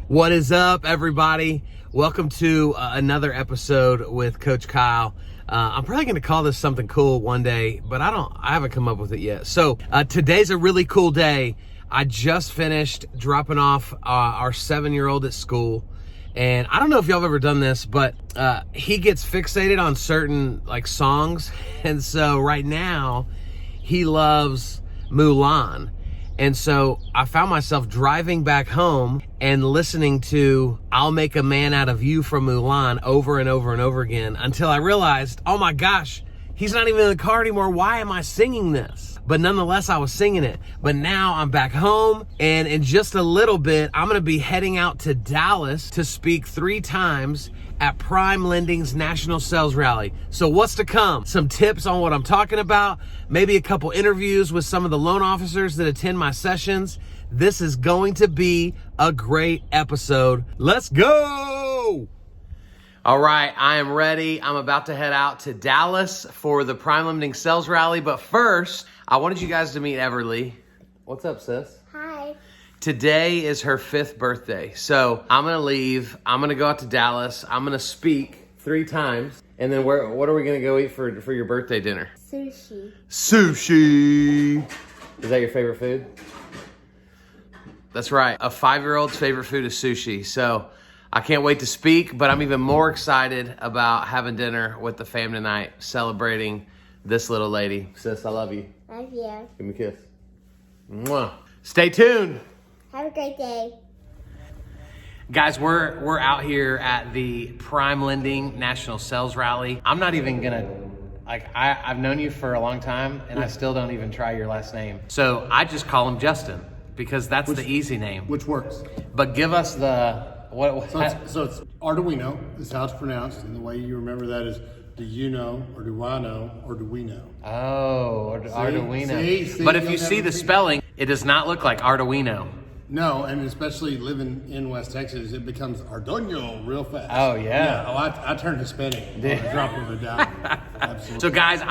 What is up, everybody? Welcome to another episode with Coach Kyle. I'm probably going to call this something cool one day, but I haven't come up with it yet. So today's a really cool day. I just finished dropping off our 7-year-old at school. And I don't know if y'all have ever done this, but he gets fixated on certain songs. And so right now he loves Mulan. And so I found myself driving back home and listening to I'll Make a Man Out of You from Mulan over and over and over again until I realized, oh my gosh, he's not even in the car anymore. Why am I singing this? But nonetheless, I was singing it. But now I'm back home, and in just a little bit, I'm going to be heading out to Dallas to speak 3 times at Prime Lending's National Sales Rally. So what's to come? Some tips on what I'm talking about, maybe a couple interviews with some of the loan officers that attend my sessions. This is going to be a great episode. Let's go! All right, I am ready. I'm about to head out to Dallas for the Prime Lending Sales Rally. But first, I wanted you guys to meet Everly. What's up, sis? Hi. Today is her 5th birthday. So I'm going to leave. I'm going to go out to Dallas. I'm going to speak 3 times. And then what are we going to go eat for your birthday dinner? Sushi. Sushi. Is that your favorite food? That's right. A 5-year-old's favorite food is sushi. So I can't wait to speak, but I'm even more excited about having dinner with the fam tonight, celebrating this little lady. Sis, I love you. Love you. Give me a kiss. Mwah. Stay tuned. Have a great day. Guys, we're out here at the Prime Lending National Sales Rally. I'm not even gonna, I've known you for a long time, and I still don't even try your last name. So I just call him Justin, because that's the easy name. Which works. But give us the, So it's Arduino is how it's pronounced, and the way you remember that is, do you know, or do I know, or do we know? Oh, Arduino. See, but if you see the spelling, it does not look like Arduino. No, and especially living in West Texas, it becomes Arduino real fast. Oh, yeah. I turned Hispanic on the drop of a dime. Absolutely. So guys,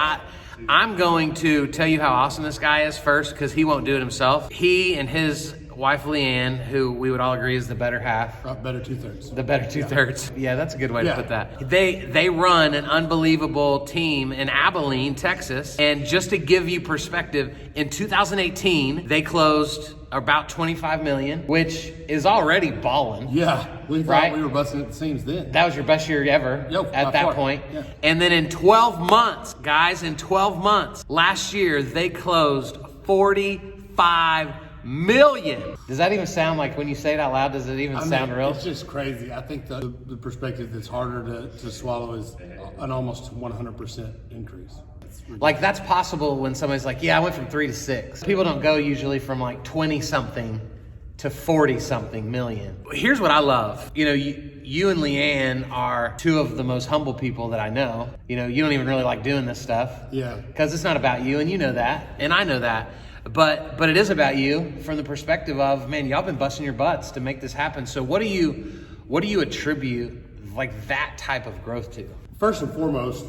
I'm going to tell you how awesome this guy is first, because he won't do it himself. He and his wife Leanne, who we would all agree is the better half. Better 2/3. The better 2/3. Yeah, that's a good way to put that. They run an unbelievable team in Abilene, Texas. And just to give you perspective, in 2018, they closed about $25 million, which is already balling. Yeah, we thought we were busting at the seams then. That was your best year ever at that point. Yeah. And then in 12 months, guys, last year, they closed $45 million. Does that even sound like, when you say it out loud, does it even sound real? It's just crazy. I think the perspective that's harder to swallow is an almost 100% increase. That's possible when somebody's like, yeah, I went from 3 to 6. People don't go usually from 20 something to 40 something million. Here's what I love. You and Leanne are 2 of the most humble people that I know. You don't even really like doing this stuff. Yeah. Because it's not about you, and you know that, and I know that. But it is about you from the perspective of, man, y'all been busting your butts to make this happen. So what do you attribute that type of growth to? First and foremost,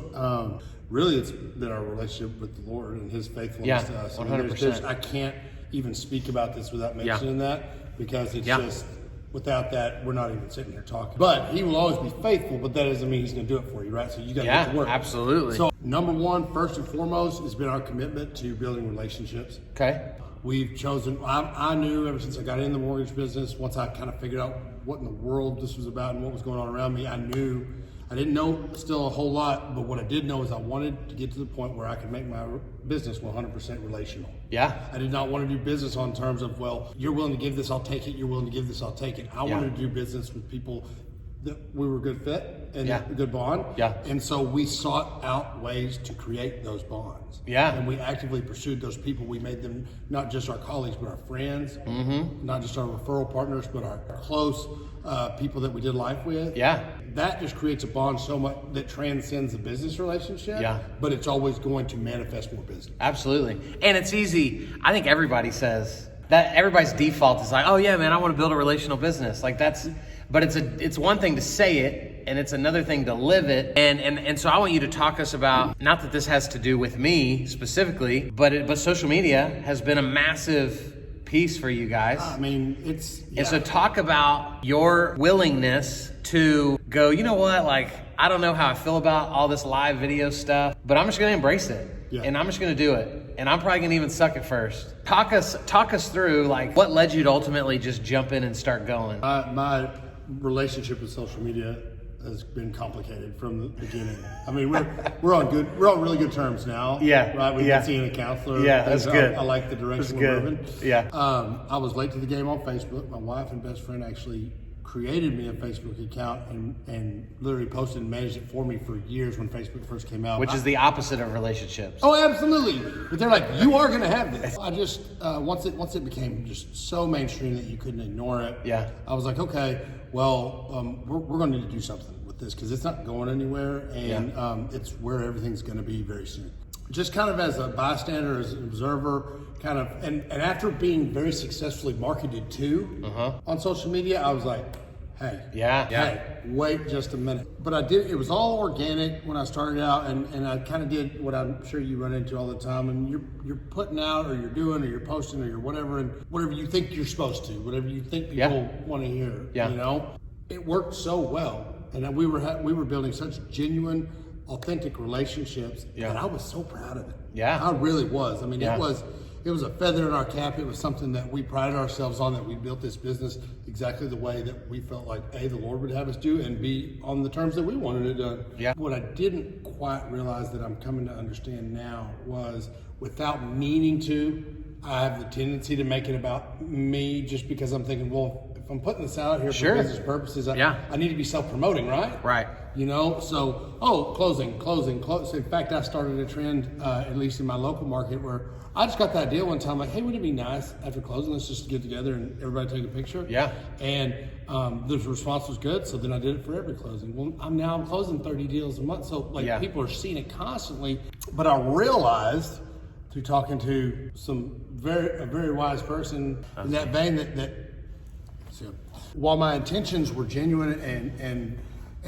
really it's been our relationship with the Lord and His faithfulness to us. 100%. I can't even speak about this without mentioning that, because it's just, without that, we're not even sitting here talking. But He will always be faithful, but that doesn't mean He's going to do it for you, right? So you got to get to work. Absolutely. So number one, first and foremost, has been our commitment to building relationships. Okay. We've chosen, I knew ever since I got in the mortgage business, once I kind of figured out what in the world this was about and what was going on around me, I didn't know still a whole lot, but what I did know is I wanted to get to the point where I could make my business 100% relational. Yeah. I did not want to do business on terms of, well, you're willing to give this, I'll take it. You're willing to give this, I'll take it. I wanted to do business with people that we were a good fit and a good bond. Yeah. And so we sought out ways to create those bonds. Yeah. And we actively pursued those people. We made them not just our colleagues, but our friends, not just our referral partners, but our close people that we did life with. Yeah. That just creates a bond so much that transcends the business relationship. Yeah. But it's always going to manifest more business. Absolutely. And it's easy. I think everybody says that. Everybody's default is like, oh yeah, man, I want to build a relational business. But it's one thing to say it, and it's another thing to live it. And so I want you to talk us about, not that this has to do with me specifically, but social media has been a massive piece for you guys. I mean, it's And so talk about your willingness to go, you know what, like, I don't know how I feel about all this live video stuff, but I'm just going to embrace it. Yeah. And I'm just going to do it. And I'm probably going to even suck at first. Talk us through, like, what led you to ultimately just jump in and start going? my relationship with social media has been complicated from the beginning. I mean, we're on really good terms now. Yeah. Right. We've been seeing a counselor. Yeah, that's good. I like the direction That's we're good. moving. Yeah. I was late to the game on Facebook. My wife and best friend actually created me a Facebook account and literally posted and managed it for me for years when Facebook first came out. Which is the opposite of relationships. Oh, absolutely. But they're like, you are going to have this. I just, once it became just so mainstream that you couldn't ignore it. Yeah. I was like, okay, well, we're going to need to do something with this because it's not going anywhere, and it's where everything's going to be very soon. Just kind of as a bystander, as an observer, kind of, and after being very successfully marketed to on social media, I was like, hey, wait just a minute. But I did, it was all organic when I started out, and I kind of did what I'm sure you run into all the time, and you're putting out, or you're doing, or you're posting, or you're whatever, and whatever you think you're supposed to, whatever you think people want to hear, you know? It worked so well, and we were building such genuine, authentic relationships, and I was so proud of it. I really was. I mean, it was a feather in our cap. It was something that we prided ourselves on, that we built this business exactly the way that we felt like, A, the Lord would have us do, and B, on the terms that we wanted it done. What I didn't quite realize that I'm coming to understand now was, without meaning to, I have the tendency to make it about me just because I'm thinking, well, if I'm putting this out here for business purposes, I need to be self-promoting, right? Right. You know, so, closing. In fact, I started a trend, at least in my local market, where I just got the idea one time, like, hey, wouldn't it be nice after closing, let's just get together and everybody take a picture? And the response was good, so then I did it for every closing. Well, I'm closing 30 deals a month, so people are seeing it constantly. But I realized through talking to a very wise person in that vein so, while my intentions were genuine and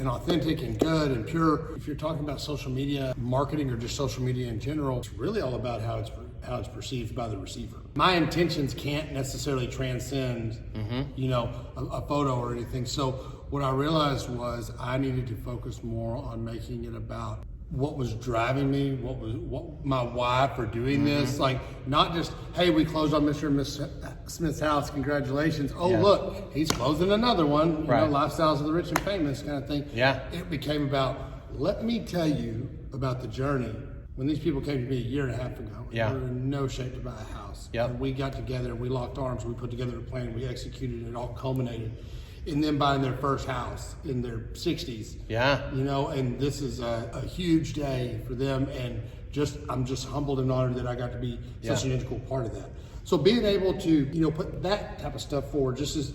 authentic and good and pure, if you're talking about social media marketing or just social media in general, it's really all about how it's perceived by the receiver. My intentions can't necessarily transcend, a photo or anything. So what I realized was I needed to focus more on making it about what was driving me, what my why for doing this. Like, not just, hey, we closed on Mr. and Miss Smith's house, congratulations. Oh, look, he's closing another one. You know, Lifestyles of the Rich and Famous kind of thing. It became about, let me tell you about the journey. When these people came to me a year and a half ago, they were in no shape to buy a house. And we got together, we locked arms, we put together a plan, we executed it, all culminated in them buying their first house in their 60s. And this is a huge day for them, and I'm just humbled and honored that I got to be such an integral part of that. So being able to, put that type of stuff forward, just as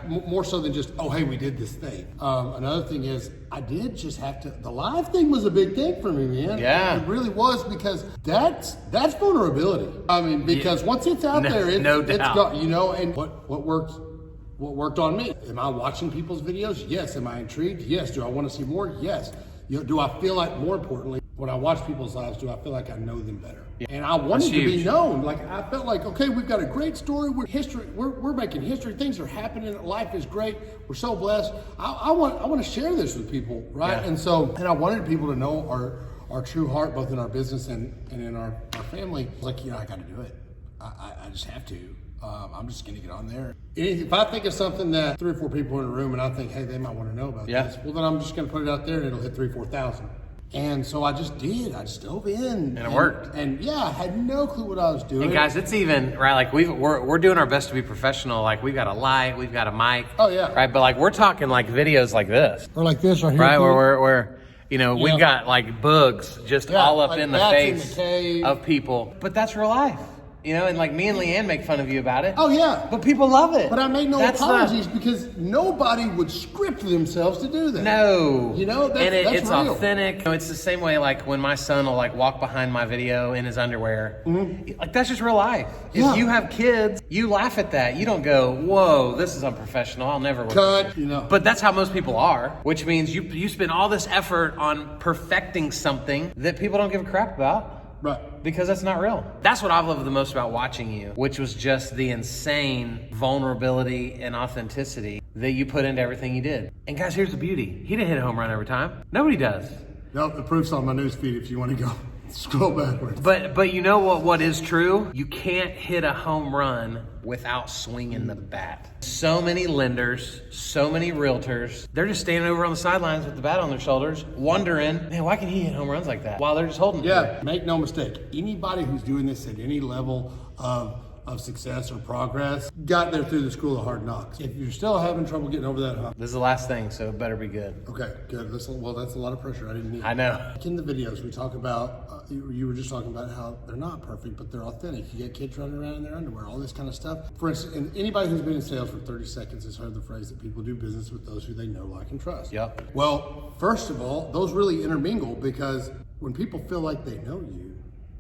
more so than just, oh, hey, we did this thing. Another thing is, I did just have to, the live thing was a big thing for me, man. It really was, because that's vulnerability. I mean, because once it's out there, it's gone, and what worked on me. Am I watching people's videos? Yes. Am I intrigued? Yes. Do I want to see more? Yes. Do I feel like, more importantly, when I watch people's lives, do I feel like I know them better? And I wanted to be known. Like, I felt like, okay, we've got a great story. We're making history. Things are happening. Life is great. We're so blessed. I want to share this with people, right? And I wanted people to know our true heart, both in our business and in our family. Like, I got to do it. I just have to. I'm just going to get on there. If I think of something that 3 or 4 people in a room and I think, hey, they might want to know about this, well, then I'm just going to put it out there and it'll hit 3,000-4,000. And so I just did. I just dove in. And it worked. And I had no clue what I was doing. And guys, it's even, right, like we're doing our best to be professional. Like, we've got a light, we've got a mic. Right, but like, we're talking like videos like this. Or like this right here. Right, where we've got like bugs just all up like in the face of people. But that's real life. And like me and Leanne make fun of you about it. But people love it. But I made no apologies because nobody would script themselves to do that. No. That's it's real. authentic. It's the same way like when my son will like walk behind my video in his underwear. Like, that's just real life. If you have kids, you laugh at that. You don't go, whoa, this is unprofessional. I'll never cut. But that's how most people are, which means you spend all this effort on perfecting something that people don't give a crap about. Right. because that's not real. That's what I've loved the most about watching you, which was just the insane vulnerability and authenticity that you put into everything you did. And guys, here's the beauty. He didn't hit a home run every time. Nobody does. No, the proof's on my news feed if you want to go scroll backwards. But you know what is true? You can't hit a home run without swinging the bat. So many lenders, so many realtors, they're just standing over on the sidelines with the bat on their shoulders, wondering, man, why can he hit home runs like that? While they're just holding it. Yeah, make no mistake. Anybody who's doing this at any level of success or progress got there through the school of hard knocks. If you're still having trouble getting over that hump. This is the last thing, so it better be good. Okay, good. Well, that's a lot of pressure I didn't need. I know. In the videos, we talk about, you were just talking about how they're not perfect, but they're authentic. You get kids running around in their underwear, all this kind of stuff. For instance, and anybody who's been in sales for 30 seconds has heard the phrase that people do business with those who they know, like, and trust. Yep. Well, first of all, those really intermingle because when people feel like they know you,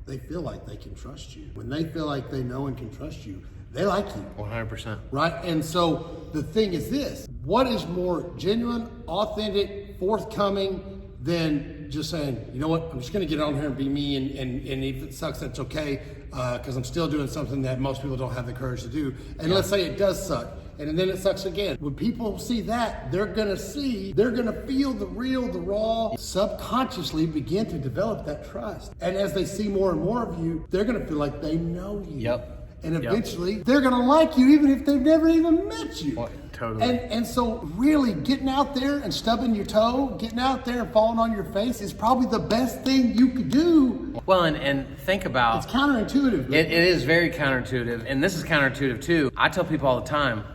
they feel like they can trust you. When they feel like they know and can trust you, they like you. 100%. Right? And so the thing is this, what is more genuine, authentic, forthcoming than just saying, you know what, I'm just gonna get on here and be me and if it sucks, that's okay, because I'm still doing something that most people don't have the courage to do. And let's say it does suck, and then it sucks again. When people see that, they're gonna feel the real, the raw, subconsciously begin to develop that trust. And as they see more and more of you, they're gonna feel like they know you. Yep. And eventually, they're gonna like you even if they've never even met you. Well, totally. And so really getting out there and stubbing your toe, getting out there and falling on your face is probably the best thing you could do. Well, and think about... It's counterintuitive. It is very counterintuitive, and this is counterintuitive too. I tell people all the time,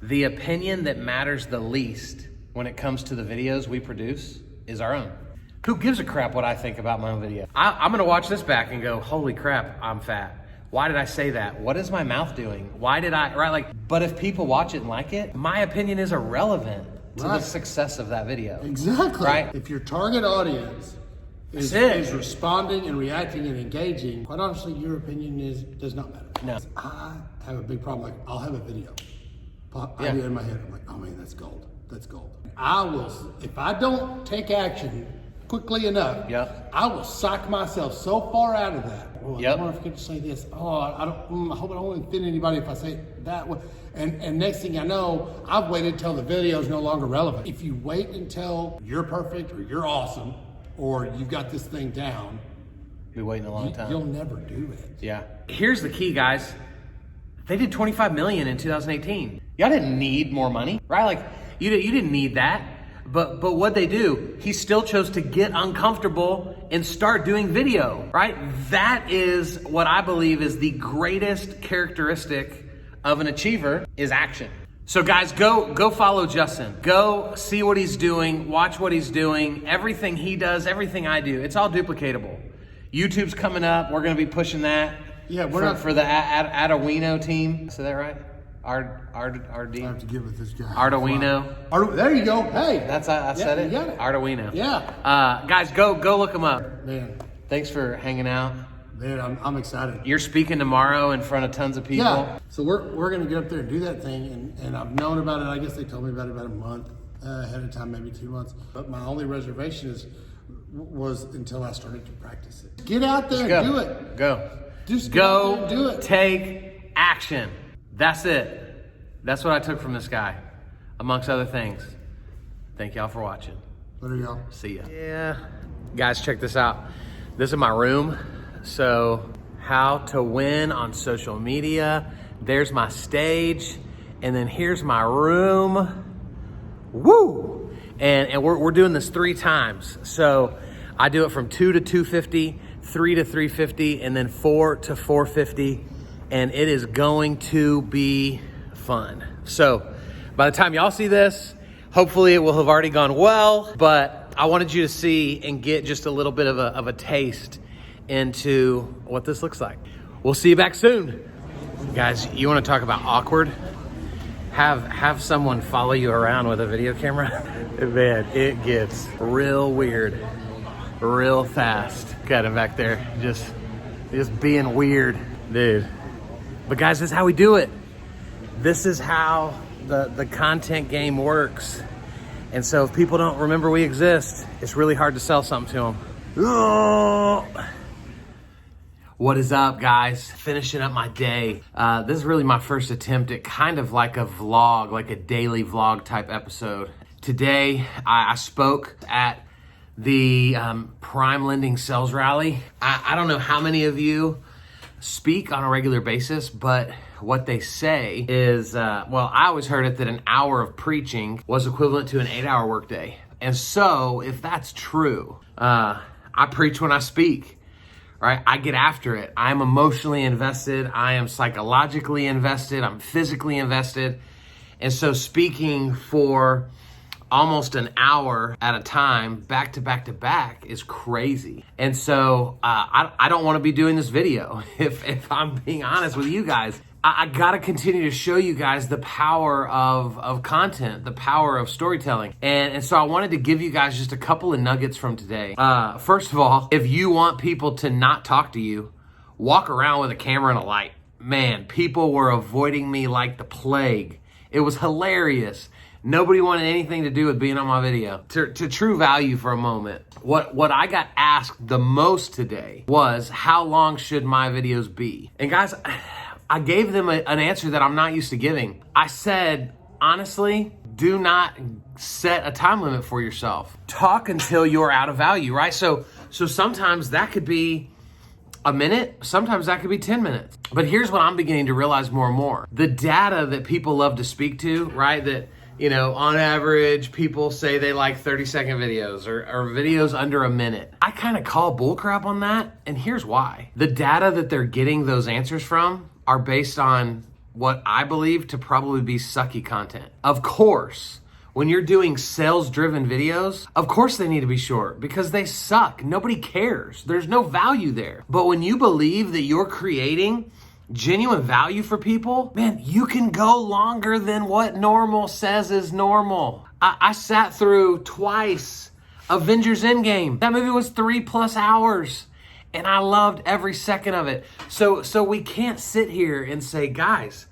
the opinion that matters the least when it comes to the videos we produce is our own. Who gives a crap what I think about my own video? I'm gonna watch this back and go, holy crap, I'm fat. Why did I say that? What is my mouth doing? Why did I, right? Like, but if people watch it and like it, my opinion is irrelevant to the success of that video. Exactly. Right? If your target audience is responding and reacting and engaging, quite honestly, your opinion does not matter. No. I have a big problem. Like, I'll have a video idea in my head. I'm like, oh man, that's gold. That's gold. I will, if I don't take action quickly enough, I will psych myself so far out of that. Oh, I wonder if I could say this. Oh, I hope I don't offend anybody if I say it that way. And next thing I know, I've waited till the video is no longer relevant. If you wait until you're perfect or you're awesome or you've got this thing down, be waiting a long time. You'll never do it. Yeah. Here's the key, guys. They did 25 million in 2018. Y'all didn't need more money, right? Like you didn't need that. But what'd they do? He still chose to get uncomfortable and start doing video, right? That is what I believe is the greatest characteristic of an achiever is action. So guys, go follow Justin. Go see what he's doing, watch what he's doing, everything he does, everything I do. It's all duplicatable. YouTube's coming up. We're gonna be pushing that. Yeah, for the Arduino team. Is that right? RD. I have to give it this guy. Arduino. There you go. Hey. I said it. You got it. Arduino. Yeah. Guys, go look them up. Man. Thanks for hanging out. Man, I'm excited. You're speaking tomorrow in front of tons of people. Yeah. So we're gonna get up there and do that thing, and I've known about it. I guess they told me about it about a month ahead of time, maybe 2 months. But my only reservation was until I started to practice it. Get out there and do it. Go. Just go and do it. Take action. That's it. That's what I took from this guy, amongst other things. Thank y'all for watching. Later, y'all. See ya. Yeah. Guys, check this out. This is my room. So, how to win on social media. There's my stage. And then here's my room. Woo! And we're doing this 3 times. So, I do it from 2 to 250, 3 to 350, and then 4 to 450. And it is going to be fun. So by the time y'all see this, hopefully it will have already gone well, but I wanted you to see and get just a little bit of a taste into what this looks like. We'll see you back soon. Guys, you want to talk about awkward? Have someone follow you around with a video camera? Man, it gets real weird, real fast. Got him back there, just being weird, dude. But guys, this is how we do it. This is how the content game works. And so if people don't remember we exist, it's really hard to sell something to them. What is up, guys? Finishing up my day. This is really my first attempt at kind of like a vlog, like a daily vlog type episode. Today, I spoke at the Prime Lending Sales Rally. I don't know how many of you speak on a regular basis, but what they say is, well, I always heard it that an hour of preaching was equivalent to an 8-hour workday. And so, if that's true, I preach when I speak. Right? I get after it. I'm emotionally invested. I am psychologically invested. I'm physically invested. And so speaking for almost an hour at a time, back to back to back, is crazy. And so I don't want to be doing this video, if I'm being honest with you guys. I got to continue to show you guys the power of content, the power of storytelling. And so I wanted to give you guys just a couple of nuggets from today. First of all, if you want people to not talk to you, walk around with a camera and a light. Man, people were avoiding me like the plague. It was hilarious. Nobody wanted anything to do with being on my video. To true value for a moment, what I got asked the most today was, how long should my videos be? And guys, I gave them an answer that I'm not used to giving. I said, honestly, do not set a time limit for yourself. Talk until you're out of value, right? So sometimes that could be a minute, sometimes that could be 10 minutes. But here's what I'm beginning to realize more and more. The data that people love to speak to, right? That, you know, on average, people say they like 30-second videos or videos under a minute. I kind of call bullcrap on that, and here's why. The data that they're getting those answers from are based on what I believe to probably be sucky content. Of course, when you're doing sales-driven videos, of course they need to be short because they suck. Nobody cares. There's no value there. But when you believe that you're creating genuine value for people, man, you can go longer than what normal says is normal. I sat through twice Avengers Endgame. That movie was 3+ hours. And I loved every second of it. So we can't sit here and say, guys,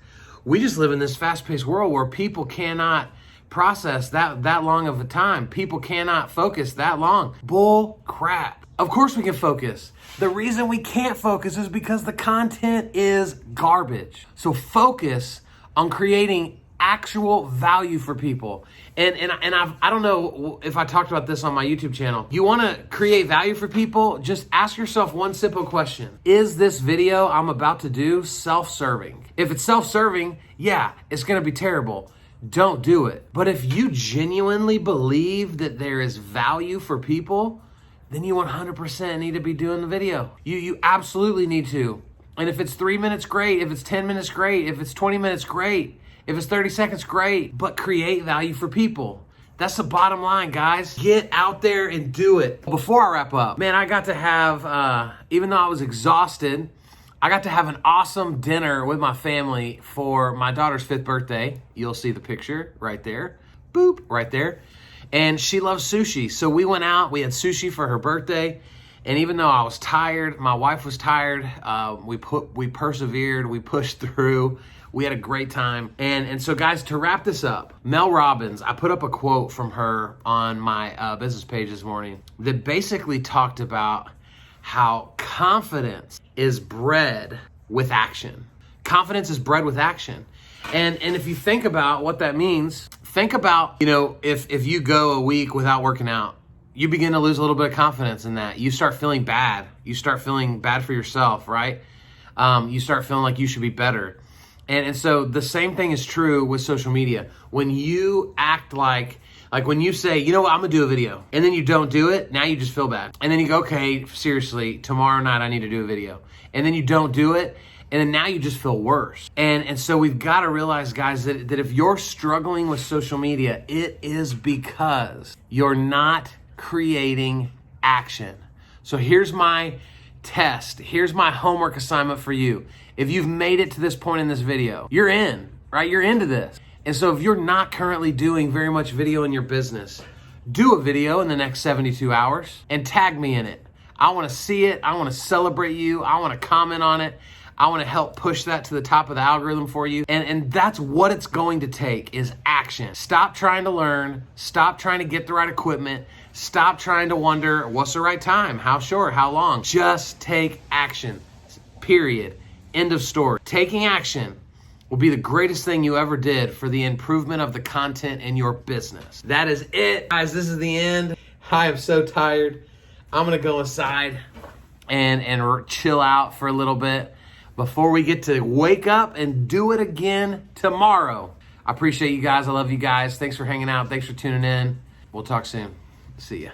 we just live in this fast-paced world where people cannot process that long of a time. People cannot focus that long. Bull crap. Of course we can focus. The reason we can't focus is because the content is garbage. So focus on creating actual value for people. And I don't know if I talked about this on my YouTube channel. You want to create value for people? Just ask yourself one simple question. Is this video I'm about to do self-serving? If it's self-serving, yeah, it's going to be terrible. Don't do it. But if you genuinely believe that there is value for people, then you 100% need to be doing the video. You absolutely need to. And if it's 3 minutes, great. If it's 10 minutes, great. If it's 20 minutes, great. If it's 30 seconds, great, but create value for people. That's the bottom line, guys. Get out there and do it. Before I wrap up, man, I got to have, even though I was exhausted, I got to have an awesome dinner with my family for my daughter's 5th birthday. You'll see the picture right there. Boop, right there. And she loves sushi. So we went out, we had sushi for her birthday. And even though I was tired, my wife was tired, we persevered, we pushed through. We had a great time. And so guys, to wrap this up, Mel Robbins, I put up a quote from her on my business page this morning that basically talked about how confidence is bred with action. Confidence is bred with action. And if you think about what that means, think about, you know, if you go a week without working out, you begin to lose a little bit of confidence in that. You start feeling bad. You start feeling bad for yourself, right? You start feeling like you should be better. And so the same thing is true with social media. When you act like when you say, you know what, I'm gonna do a video, and then you don't do it, now you just feel bad. And then you go, okay, seriously, tomorrow night I need to do a video. And then you don't do it, and then now you just feel worse. And so we've gotta realize, guys, that if you're struggling with social media, it is because you're not creating action. So here's my test. Here's my homework assignment for you. If you've made it to this point in this video, you're in, right? You're into this. And so if you're not currently doing very much video in your business, do a video in the next 72 hours and tag me in it. I want to see it. I want to celebrate you. I want to comment on it. I want to help push that to the top of the algorithm for you. And that's what it's going to take is action. Stop trying to learn. Stop trying to get the right equipment. Stop trying to wonder what's the right time, how short, how long. Just take action. Period. End of story. Taking action will be the greatest thing you ever did for the improvement of the content in your business. That is it, guys. This is the end. I am so tired. I'm gonna go inside and chill out for a little bit before we get to wake up and do it again tomorrow. I appreciate you guys. I love you guys. Thanks for hanging out. Thanks for tuning in. We'll talk soon. See ya.